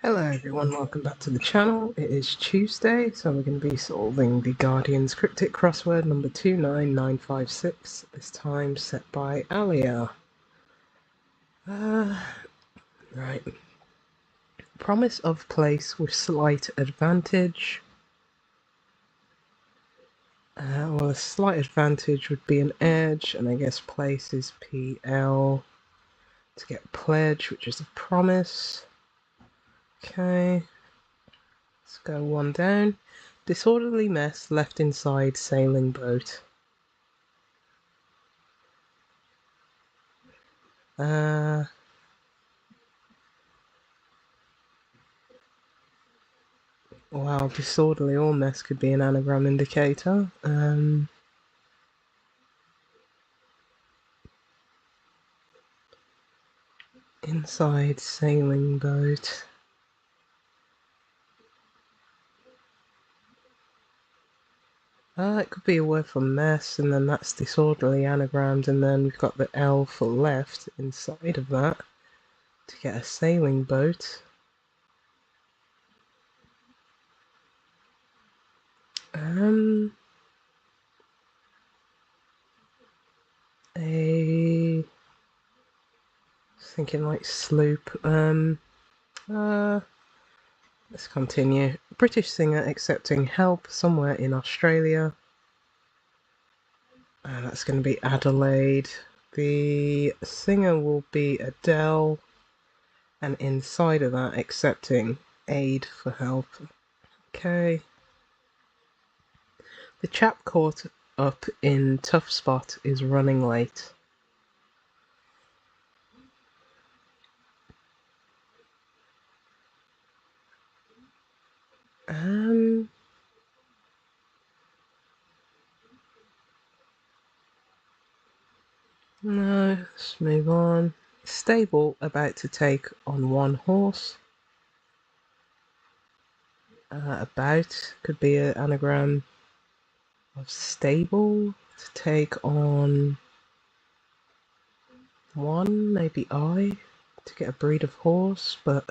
Hello everyone, welcome back to the channel. It is Tuesday, so we're going to be solving the Guardian's Cryptic Crossword number 29956, this time set by Alia. Right. Promise of place with slight advantage. Well, a slight advantage would be an edge, and I guess place is PL. To get pledge, which is a promise. Okay. Let's go one down. Disorderly mess left inside sailing boat. Wow, disorderly or mess could be an anagram indicator. Inside sailing boat. It could be a word for mess, and then that's disorderly anagrammed, and then we've got the L for left inside of that to get a sailing boat. Thinking like sloop. Let's continue. British singer accepting help somewhere in Australia. That's going to be Adelaide. The singer will be Adele, and inside of that, accepting aid for help. Okay. The chap caught up in tough spot is running late. No, let's move on. Stable about to take on one horse. About could be an anagram of stable to take on one, maybe I, to get a breed of horse, but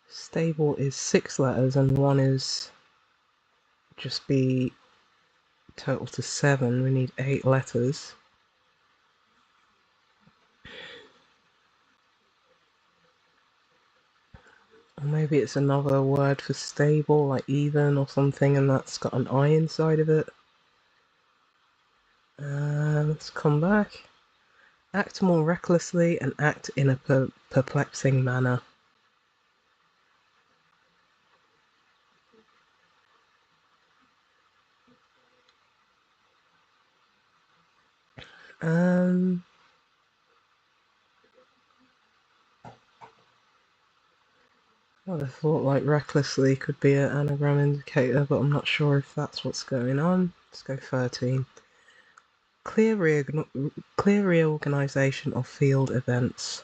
stable is 6 letters and one is just be total to 7. We need 8 letters. Or maybe it's another word for stable, like even or something, and that's got an I inside of it. Let's come back. Act more recklessly and act in a perplexing manner. I would have thought like recklessly could be an anagram indicator, but I'm not sure if that's what's going on. Let's go 13. Clear reorganisation of field events.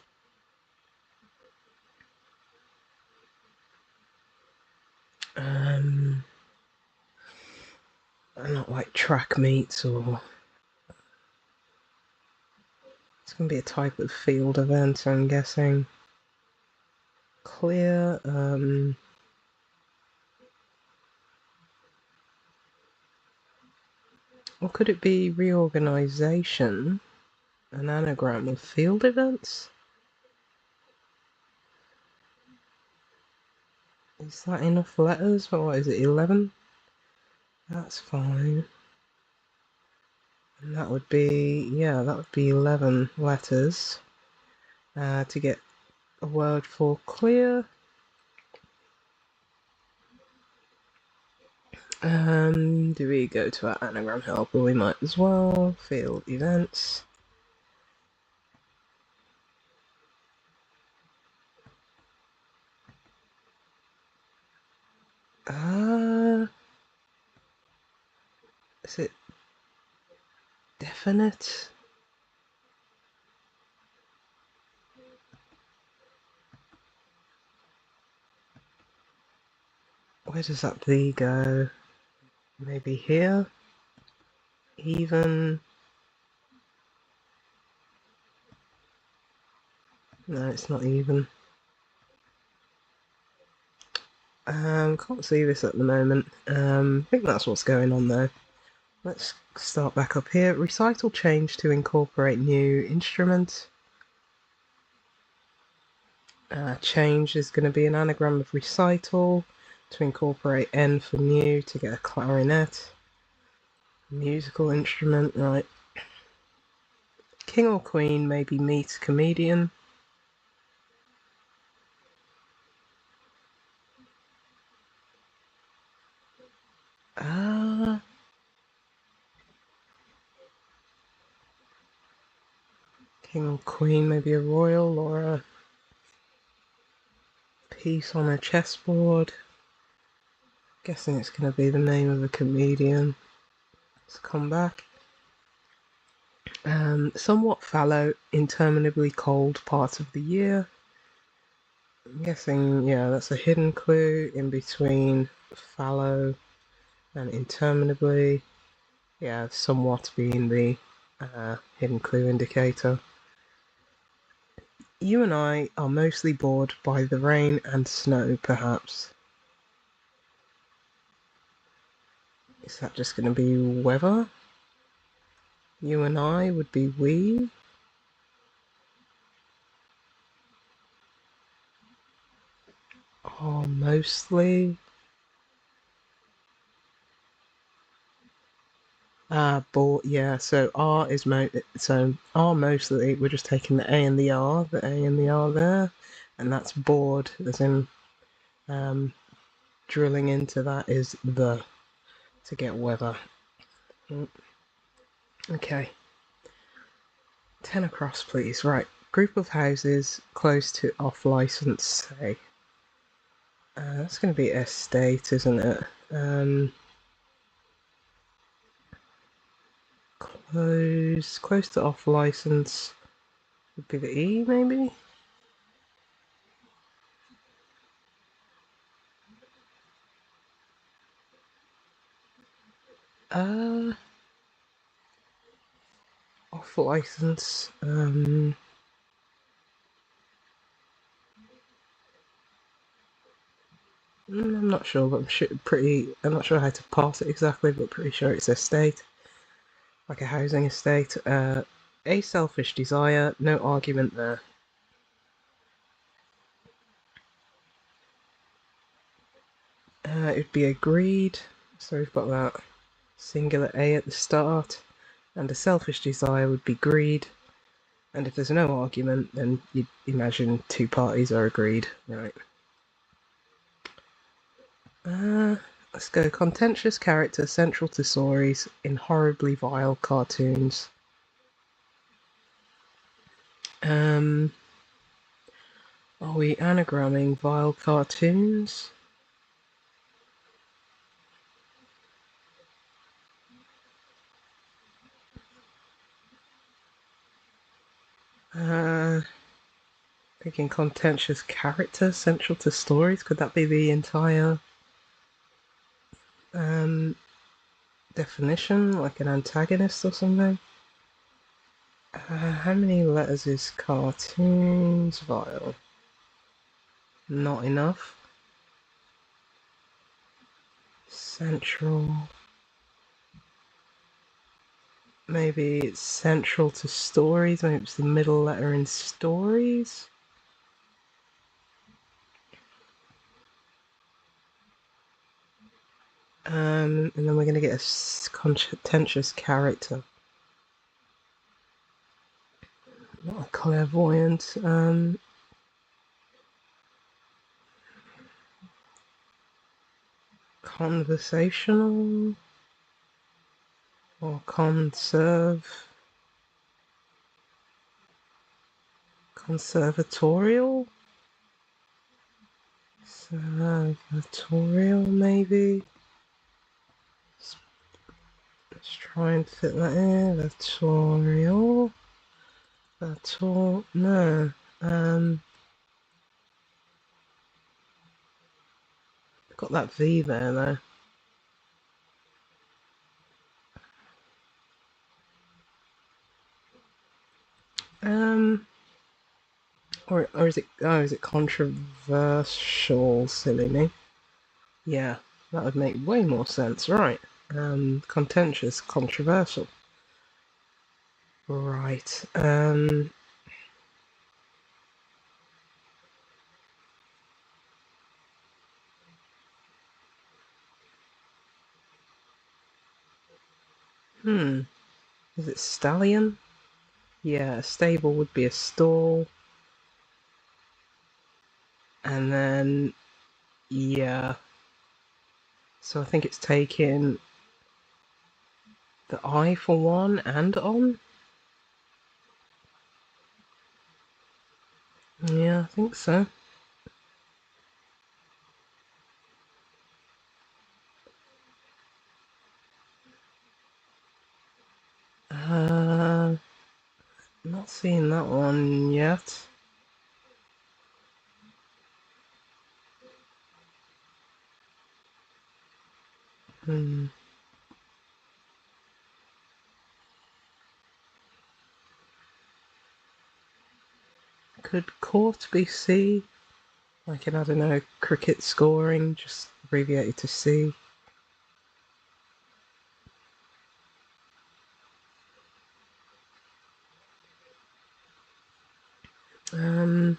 Not like track meets or... It's going to be a type of field event, I'm guessing. Clear, or could it be reorganisation? An anagram of field events? Is that enough letters? What is it, 11? That's fine. And that would be, yeah, that would be 11 letters to get a word for clear. Do we go to our anagram helper? We might as well. Field events. Is it definite? Where does that V go? Maybe here? Even? No, it's not even. can't see this at the moment. I think that's what's going on there. Let's start back up here. Recital change to incorporate new instrument. Change is going to be an anagram of recital to incorporate N for new to get a clarinet. Musical instrument, right. King or queen, maybe meet comedian. King or queen, maybe a royal or a piece on a chessboard. Guessing it's going to be the name of a comedian. Let's come back. Somewhat fallow, interminably cold part of the year. I'm guessing, yeah, that's a hidden clue in between fallow and interminably. Yeah, somewhat being the hidden clue indicator. You and I are mostly bored by the rain and snow, perhaps. Is that just going to be weather? You and I would be we. Are mostly. Bored. Yeah. So R is so R mostly. We're just taking the A and the R there, and that's bored. As in, drilling into that is the to get weather. Okay. 10 across, please. Right. Group of houses close to off license, say. That's going to be estate, isn't it? Close to off license would be the E, maybe? Off license. I'm not sure, but I'm not sure how to pass it exactly, but pretty sure it's estate. Like a housing estate. A selfish desire, no argument there. It'd be a greed, so we've got that singular A at the start, and a selfish desire would be greed, and if there's no argument, then you'd imagine two parties are agreed, right? Let's go contentious character central to stories in horribly vile cartoons. Are we anagramming vile cartoons? Thinking contentious character central to stories. Could that be the entire definition, like an antagonist or something? How many letters is cartoons vile? Not enough. Central. Maybe it's central to stories. Maybe it's the middle letter in stories. And then we're going to get a contentious character. Not a clairvoyant. Conversational or conservatorial? Conservatorial, maybe? Let's try and fit that in. Vatorial. No. Got that V there, though. Or is it? Oh, is it controversial? Silly me. Yeah, that would make way more sense, right? Contentious, controversial. Right. Hmm. Is it stallion? Yeah, a stable would be a stall. And then, yeah. So I think it's taking the I for one and on. Yeah, I think so. Uh, Not seeing that one yet. Hmm. Could court be C? Like in, I don't know, cricket scoring, just abbreviated to C. Um,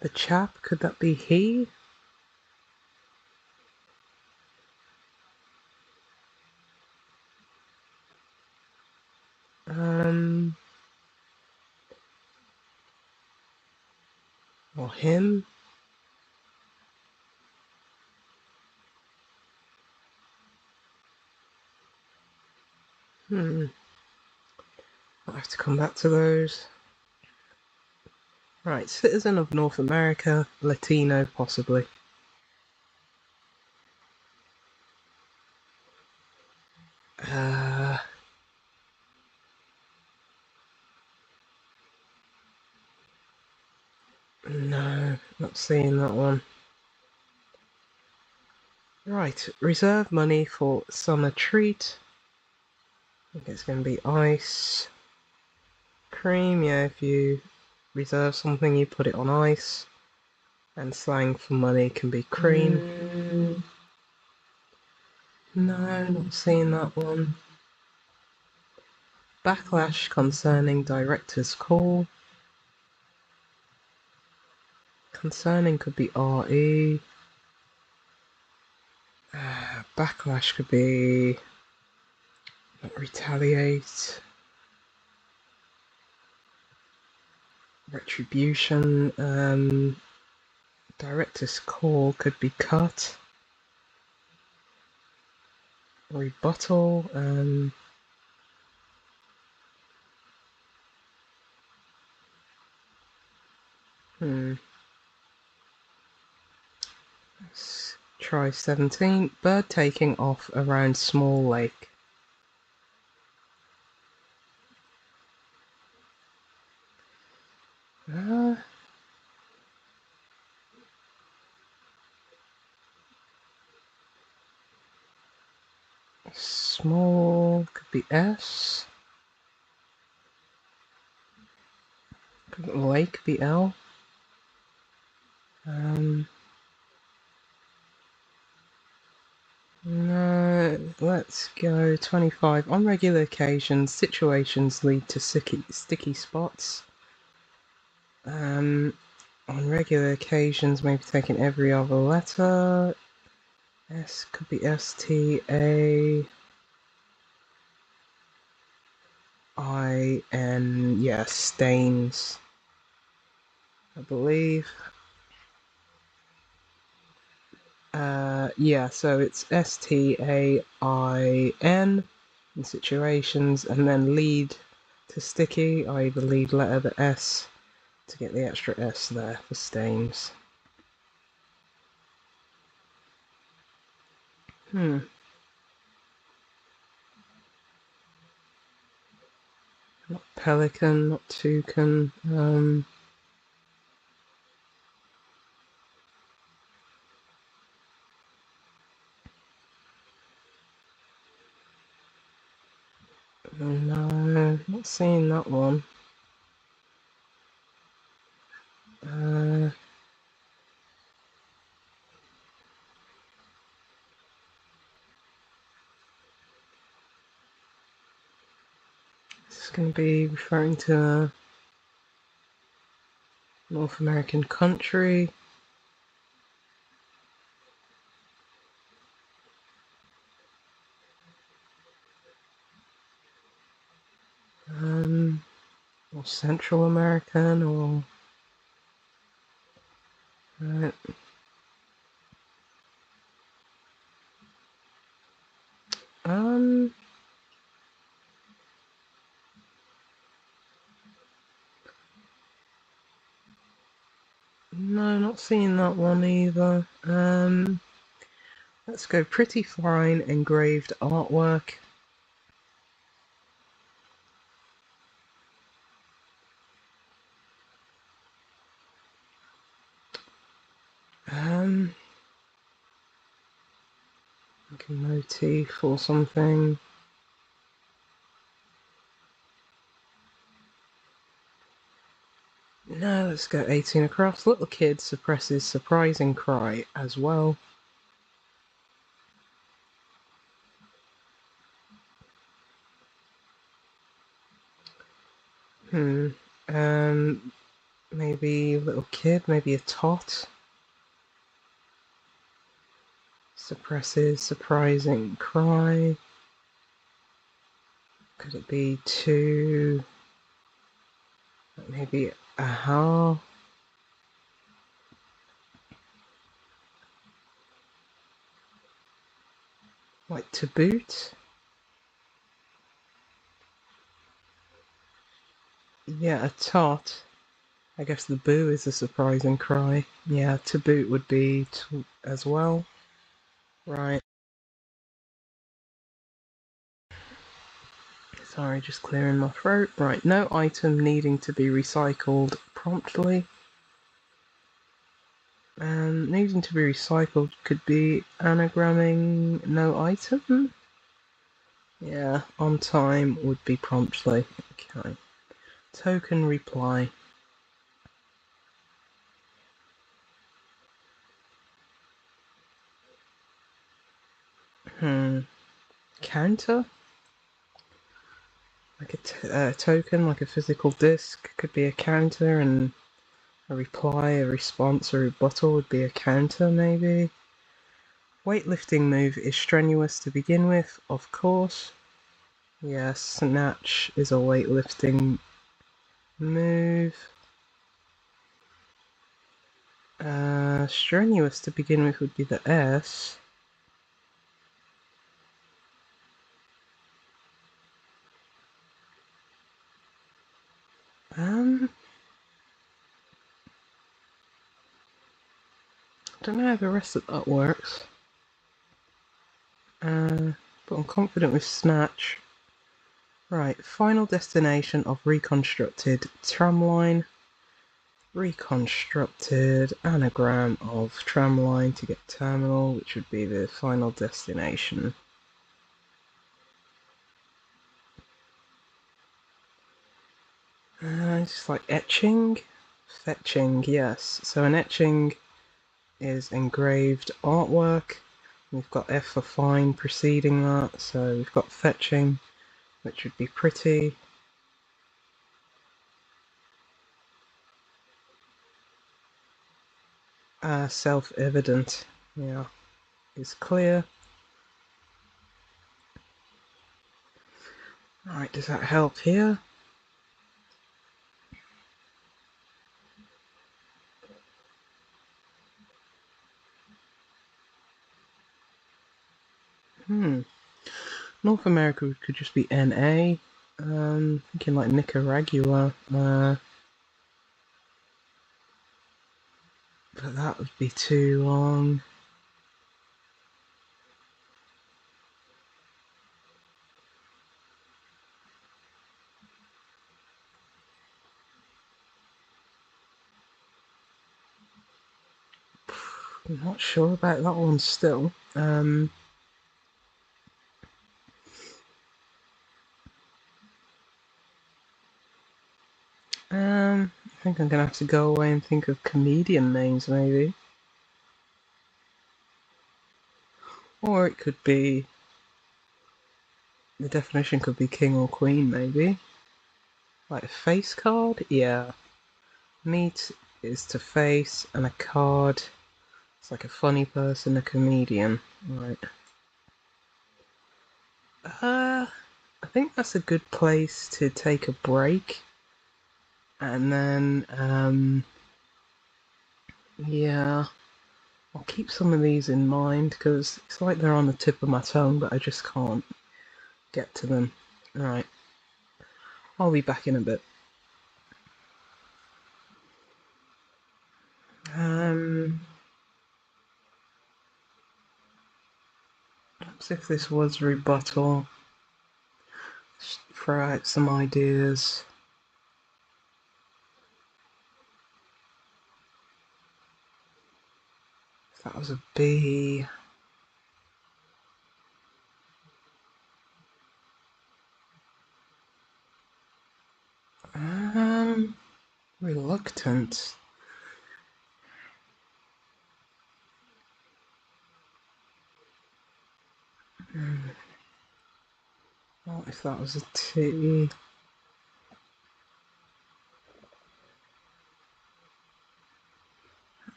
the chap, could that be he? Um, or him? Hmm. I'll have to come back to those. Right, citizen of North America, Latino possibly. Uh, no, not seeing that one. Right, reserve money for summer treat. I think it's going to be ice cream. Yeah, if you reserve something, you put it on ice. And slang for money can be cream. No, not seeing that one. Backlash concerning director's call. Concerning could be RE. Backlash could be retaliate. Retribution. Director's call could be cut. Rebuttal. Hmm. Let's try 17. Bird taking off around small lake. Uh, Small could be S. Could lake be L. Um, no, let's go 25. On regular occasions, situations lead to sticky spots. On regular occasions, maybe taking every other letter. S could be STAIN. Yeah, stains, I believe. Yeah, so it's STAIN in situations, and then lead to sticky, i.e. the lead letter, the S, to get the extra S there for stains. Hmm. Not pelican, not toucan. No, not seeing that one. going to be referring to a North American country. Or Central American, or right. No, not seeing that one either. Let's go pretty fine engraved artwork. Like a motif or something. No, let's go 18 across. Little kid suppresses surprising cry as well. Maybe little kid, maybe a tot. Suppresses surprising cry. Could it be two? Maybe aha. Like to boot? Yeah, a tot. I guess the boo is a surprising cry. Yeah, to boot would be as well. Right. Sorry, just clearing my throat. Right, no item needing to be recycled promptly. Needing to be recycled could be anagramming no item. Yeah, on time would be promptly. Okay. Token reply. Counter? Like a token, like a physical disk, could be a counter, and a reply, a response, a rebuttal would be a counter, maybe. Weightlifting move is strenuous to begin with, of course. Yes, snatch is a weightlifting move. Strenuous to begin with would be the S. I don't know how the rest of that works. But I'm confident with snatch. Right, final destination of reconstructed tramline. Reconstructed anagram of tramline to get terminal, which would be the final destination. Just like etching. Fetching, yes. So an etching is engraved artwork. We've got F for fine preceding that, so we've got fetching, which would be pretty. Self-evident, yeah, is clear. Right, does that help here? North America could just be NA. Thinking like Nicaragua. But that would be too long. I'm not sure about that one still. I think I'm gonna have to go away and think of comedian names, maybe. Or it could be, the definition could be king or queen, maybe. Like a face card? Yeah. Meat is to face, and a card. It's like a funny person, a comedian. Right. I think that's a good place to take a break. And then, yeah, I'll keep some of these in mind because it's like they're on the tip of my tongue, but I just can't get to them. Right, I'll be back in a bit. Perhaps if this was rebuttal, just throw out some ideas. If that was a B. Reluctant. What if that was a T?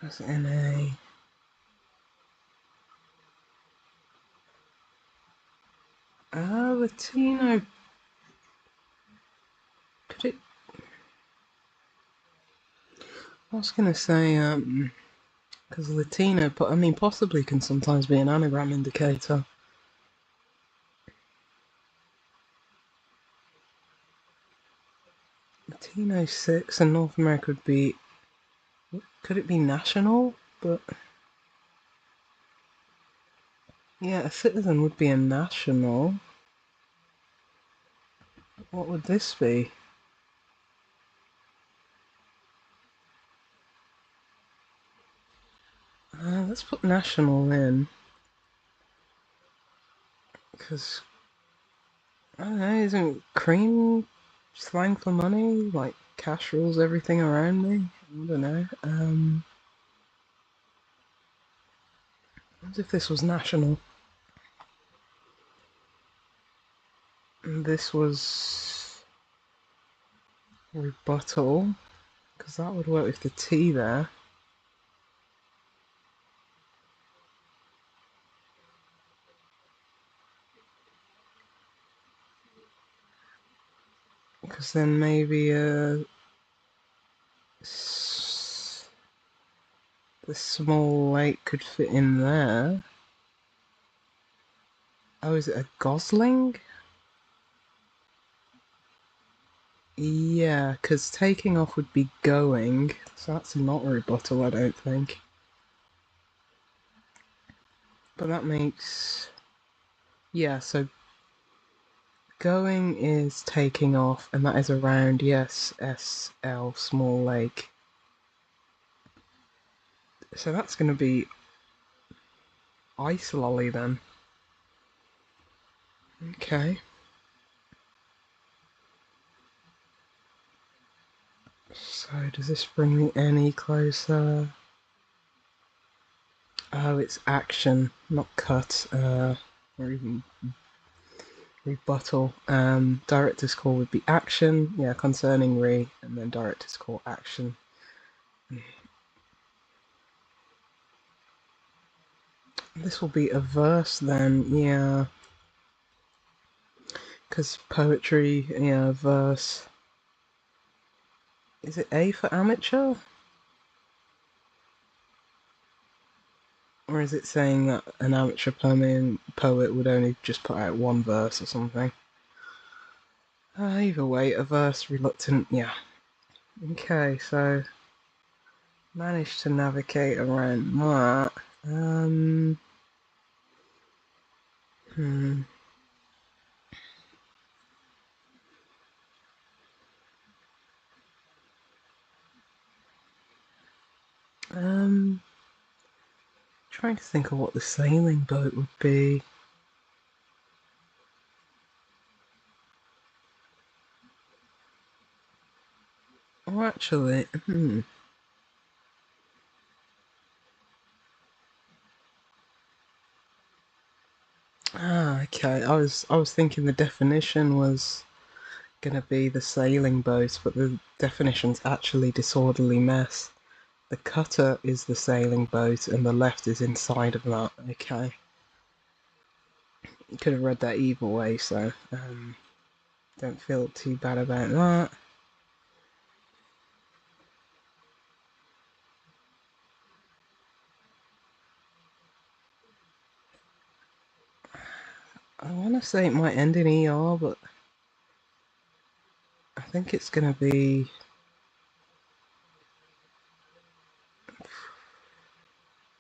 That's NA. Latino. Could it? I was gonna say, because Latino, but I mean, possibly can sometimes be an anagram indicator. Latino 6 and North America would be. Could it be national? But. Yeah, a citizen would be a national. What would this be? Let's put national in. Because, I don't know, isn't cream slang for money? Like, cash rules everything around me? I don't know. What if this was national? And this was rebuttal. Because that would work with the T there. Because then maybe the small lake could fit in there. Oh, is it a gosling? Yeah, because taking off would be going, so that's not a rebuttal, I don't think. But that makes... Yeah, so going is taking off, and that is around, yes, SL, small lake. So that's going to be ice lolly then. Okay. So does this bring me any closer? Oh, it's action, not cut, or even rebuttal. Director's call would be action, yeah, concerning re, and then director's call action. This will be a verse then, yeah. Because poetry, yeah, verse. Is it A for amateur? Or is it saying that an amateur poet would only just put out one verse or something? Either way, a verse, reluctant, yeah. Okay, so managed to navigate around that. Hmm. Trying to think of what the sailing boat would be. Oh, actually, okay. I was thinking the definition was going to be the sailing boat, but the definition's actually disorderly mess. The cutter is the sailing boat, and the left is inside of that. Okay. You could have read that either way, so don't feel too bad about that. I want to say it might end in ER, but I think it's going to be...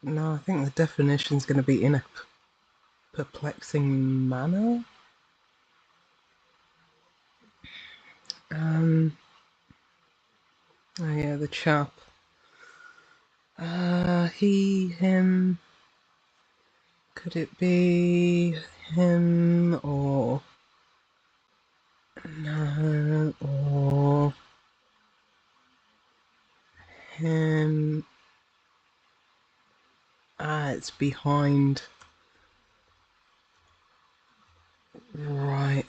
No, I think the definition's going to be in a perplexing manner. Oh yeah, the chap. He, him. Could it be him or no or him? It's behind. Right.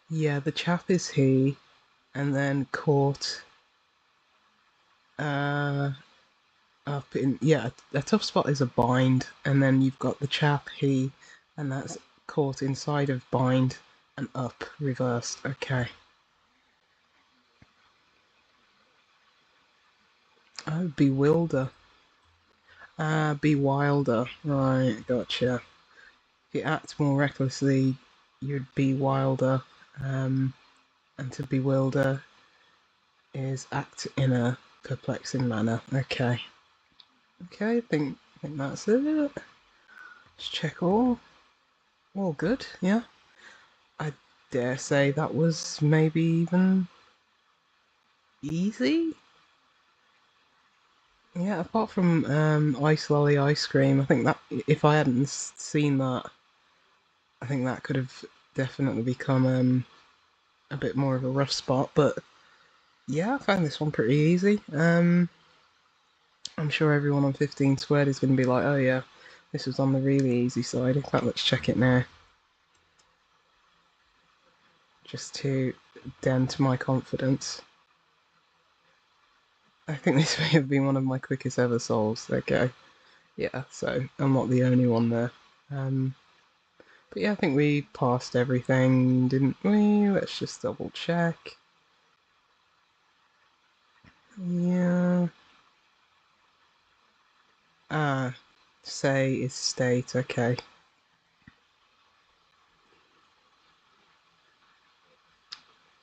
Yeah, the chap is he, and then caught up in, yeah, a tough spot is a bind, and then you've got the chap he, and that's caught inside of bind and up reversed. Okay. Oh, bewilder. Bewilder. Right, gotcha. If you act more recklessly, you'd be wilder, and to bewilder is act in a perplexing manner. Okay. Okay, I think that's it. Let's check all. All good, yeah. I dare say that was maybe even easy. Yeah, apart from Ice Lolly Ice Cream, I think that if I hadn't seen that, I think that could have definitely become a bit more of a rough spot. But yeah, I found this one pretty easy. I'm sure everyone on 15 Squared is going to be like, oh yeah, this was on the really easy side. In fact, let's check it now. Just to dent my confidence. I think this may have been one of my quickest ever solves. Okay. Yeah, so I'm not the only one there. But yeah, I think we passed everything, didn't we? Let's just double check. Yeah. Say is state, okay.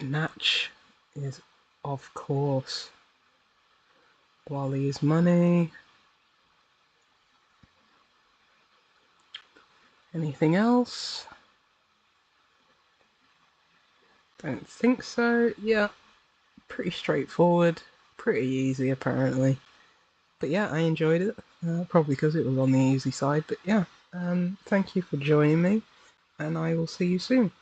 Natch is, of course. Wally is money. Anything else? Don't think so. Yeah, pretty straightforward. Pretty easy, apparently. But yeah, I enjoyed it. Probably because it was on the easy side. But yeah, thank you for joining me, and I will see you soon.